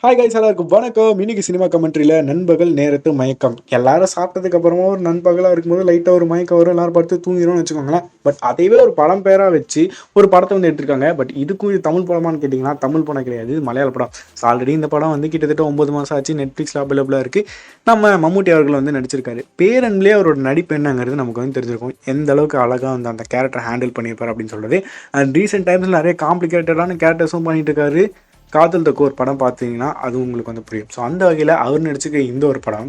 Hi guys, எல்லாருக்கும் வணக்கம். இன்னைக்கு சினிமா கமெண்ட்ரியில் நண்பகல் நேரத்து மயக்கம். எல்லாரும் சாப்பிட்டதுக்கு அப்புறமா ஒரு நண்பகலாக இருக்கும்போது லைட்டாக ஒரு மயக்கம் வரும், எல்லாரும் படுத்து தூங்கிடும்னு வச்சுக்கோங்களேன். பட் அதைவே ஒரு படம் பேராக வச்சு ஒரு படத்தை வந்து எடுத்திருக்காங்க. பட் இதுக்கும் இது தமிழ் படமானு கேட்டிங்கன்னா தமிழ் படம் கிடையாது, இது மலையாள படம். ஆல்ரெடி இந்த படம் வந்து கிட்டத்தட்ட 9 மாதம் ஆச்சு, நெட்ஃப்ளிக்ஸில் அவைலபிளாக இருக்குது. நம்ம மம்முட்டி அவர்கள் வந்து நடிச்சிருக்காரு. பேரன்லேயே அவரோட நடிப்பு என்னங்கிறது நமக்கு வந்து தெரிஞ்சிருக்கும். எந்த அளவுக்கு அழகாக வந்து அந்த கேரக்டர் ஹேண்டில் பண்ணியிருப்பார் அப்படின்னு சொல்கிறது. அண்ட் ரீசெண்ட் டைம்ஸில் நிறைய காம்ப்ளிகேட்டடான கேரக்டர்ஸும் பண்ணிட்டு இருக்காரு. காதல் தக்கு ஒரு படம் பார்த்தீங்கன்னா அது உங்களுக்கு வந்து புரியும். ஸோ அந்த வகையில் அவர் நடிச்சுக்க இந்த ஒரு படம்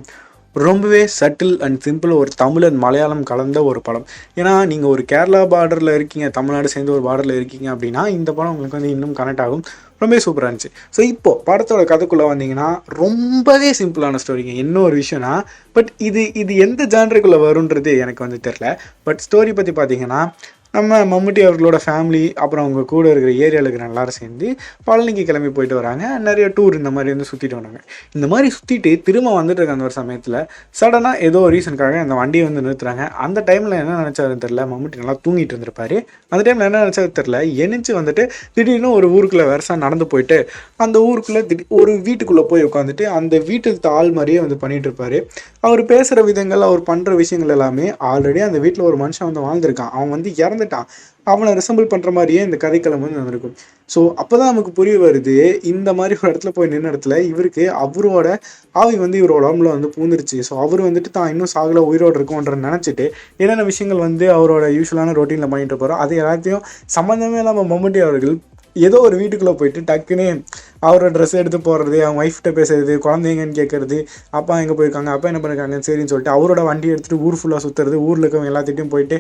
ரொம்பவே சட்டில் அண்ட் சிம்பிள், ஒரு தமிழ் அண்ட் மலையாளம் கலந்த ஒரு படம். ஏன்னா நீங்கள் ஒரு கேரளா பார்டரில் இருக்கீங்க, தமிழ்நாடு சேர்ந்து ஒரு பார்டரில் இருக்கீங்க அப்படின்னா இந்த படம் உங்களுக்கு வந்து இன்னும் கனெக்ட் ஆகும். ரொம்பவே சூப்பராக இருந்துச்சு. ஸோ இப்போது படத்தோட கதைக்குள்ளே வந்தீங்கன்னா ரொம்பவே சிம்பிளான ஸ்டோரிங்க. என்ன ஒரு விஷயம்னா, பட் இது எந்த ஜான்ருக்குள்ளே வருன்றது எனக்கு வந்து தெரில. பட் ஸ்டோரி பற்றி பார்த்தீங்கன்னா, நம்ம மம்முட்டி அவர்களோட ஃபேமிலி அப்புறம் அவங்க கூட இருக்கிற ஏரியாவில் இருக்கிற எல்லாரும் சேர்ந்து பழனிக்கு கிளம்பி போயிட்டு வராங்க. நிறைய டூர் இந்த மாதிரி வந்து சுற்றிட்டு வராங்க. இந்த மாதிரி சுற்றிட்டு திரும்ப வந்துட்டு இருக்க அந்த ஒரு சமயத்தில் சடனாக ஏதோ ஒரு ரீசனுக்காக அந்த வண்டியை வந்து நிறுத்துறாங்க. அந்த டைமில் என்ன நினச்சாருன்னு தெரில, மம்முட்டி நல்லா தூங்கிட்டு இருந்திருப்பாரு. அந்த டைமில் என்ன நினச்சாரு தெரில, எணிச்சு வந்துட்டு திடீர்னு ஒரு ஊருக்குள்ளே வருஷா நடந்து போயிட்டு அந்த ஊருக்குள்ளே ஒரு வீட்டுக்குள்ளே போய் உட்காந்துட்டு அந்த வீட்டுக்கு ஆள் மாதிரியே வந்து பண்ணிகிட்டு இருப்பார். அவர் பேசுகிற விதங்கள், அவர் பண்ணுற விஷயங்கள் எல்லாமே ஆல்ரெடி அந்த வீட்டில் ஒரு மனுஷன் வந்து வாழ்ந்திருக்கான், அவன் வந்து இறந்துட்டான், அவனை ரிசம்பிள் பண்ணுற மாதிரியே இந்த கதைக்களம் வந்து நடந்திருக்கும். ஸோ அப்போ தான் நமக்கு புரிய வருது, இந்த மாதிரி ஒரு இடத்துல போய் நின்ன இடத்துல இவருக்கு அவரோட ஆவி வந்து இவரோட உடம்புல வந்து பூந்துருச்சு. ஸோ அவர் வந்துட்டு தான் இன்னும் சாகல, உயிரோடு இருக்கும்ன்ற நினச்சிட்டு என்னென்ன விஷயங்கள் வந்து அவரோட யூஸ்வலான ரொட்டீனில் பண்ணிட்டு போகிறோம் அது எல்லாத்தையும் சம்மந்தமே இல்லாமல் மம்முட்டி அவர்கள் ஏதோ ஒரு வீட்டுக்குள்ளே போயிட்டு டக்குன்னு அவரோட ட்ரெஸ் எடுத்து போடுறது, அவங்க ஒய்ஃப்கிட்ட பேசுறது, குழந்தைங்கன்னு கேட்குறது, அப்பா எங்கே போயிருக்காங்க, அப்பா என்ன பண்ணியிருக்காங்க சரின்னு சொல்லிட்டு அவரோட வண்டி எடுத்துகிட்டு ஊர் ஃபுல்லாக சுற்றுறது, ஊரில் இருக்கவங்க எல்லாத்திட்டையும் போயிட்டு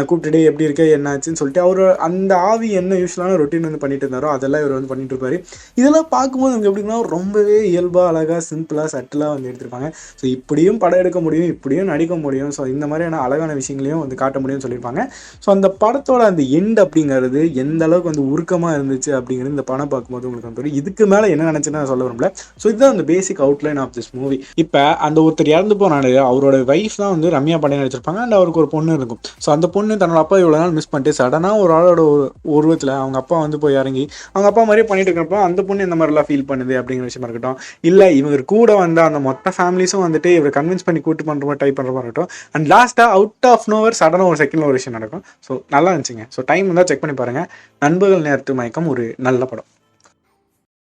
கூப்பிட்டுட்டு எப்படி இருக்க என்னாச்சுன்னு சொல்லிட்டு அவர் அந்த ஆவி என்ன யூஸ்வலான ரொட்டீன் வந்து பண்ணிட்டு இருந்தாரோ அதெல்லாம் இவர் வந்து பண்ணிட்டு இருப்பார். இதெல்லாம் பார்க்கும்போது நமக்கு எப்படின்னா ரொம்பவே இயல்பாக, அழகாக, சிம்பிளாக, சட்டிலாக வந்து எடுத்திருப்பாங்க. ஸோ இப்படியும் படம் எடுக்க முடியும், இப்படியும் நடிக்க முடியும், ஸோ இந்த மாதிரியான அழகான விஷயங்களையும் வந்து காட்ட முடியும்னு சொல்லியிருப்பாங்க. ஸோ அந்த படத்தோட அந்த எண்ட் அப்படிங்கிறது எந்த அளவுக்கு வந்து உருக்கமாக இருந்துச்சு அப்படிங்கிறது இந்த படம் பார்க்கும்போது உங்களுக்கு வந்து தெரியும். இதுக்கு மேலே என்ன நினச்சுன்னு நான் சொல்ல விரும்பல. ஸோ இதுதான் அந்த பேசிக் அவுட்லைன் ஆஃப் திஸ் மூவி. இப்போ அந்த ஒருத்தர் இறந்து போனாரு, அவரோட வைஃப் தான் வந்து ரம்யா பாண்டியன் நடிச்சிருப்பாங்க. அண்ட் அவருக்கு ஒரு பொண்ணு இருக்கும். ஸோ அந்த பொண்ணு தன்னோட அப்பா இவ்வளோ நாள் மிஸ் பண்ணிட்டு சடனாக ஒரு ஆளோட உருவத்தில் அவங்க அப்பா வந்து போய் இறங்கி அவங்க அப்பா மாதிரியே பண்ணிட்டு இருக்கிறப்போ அந்த பொண்ணு இந்த மாதிரிலாம் ஃபீல் பண்ணுது அப்படிங்கிற விஷயமா இருக்கட்டும், இல்லை இவங்க கூட வந்து அந்த மொத்த ஃபேமிலிஸும் வந்துட்டு இவர் கன்வின்ஸ் பண்ணி கூட்டு பண்ணுற மாதிரி ட்ரை பண்ணுற மாதிரி இருக்கட்டும். அண்ட் லாஸ்ட்டாக அவுட் ஆஃப் நோவர் சடனாக ஒரு செகண்டில் ஒரு விஷயம் நடக்கும். ஸோ நல்லா இருந்துச்சுங்க. ஸோ டைம் இருந்தால் செக் பண்ணி பாருங்கள். நண்பகல் நேரத்து மயக்கம் ஒரு நல்ல படம்.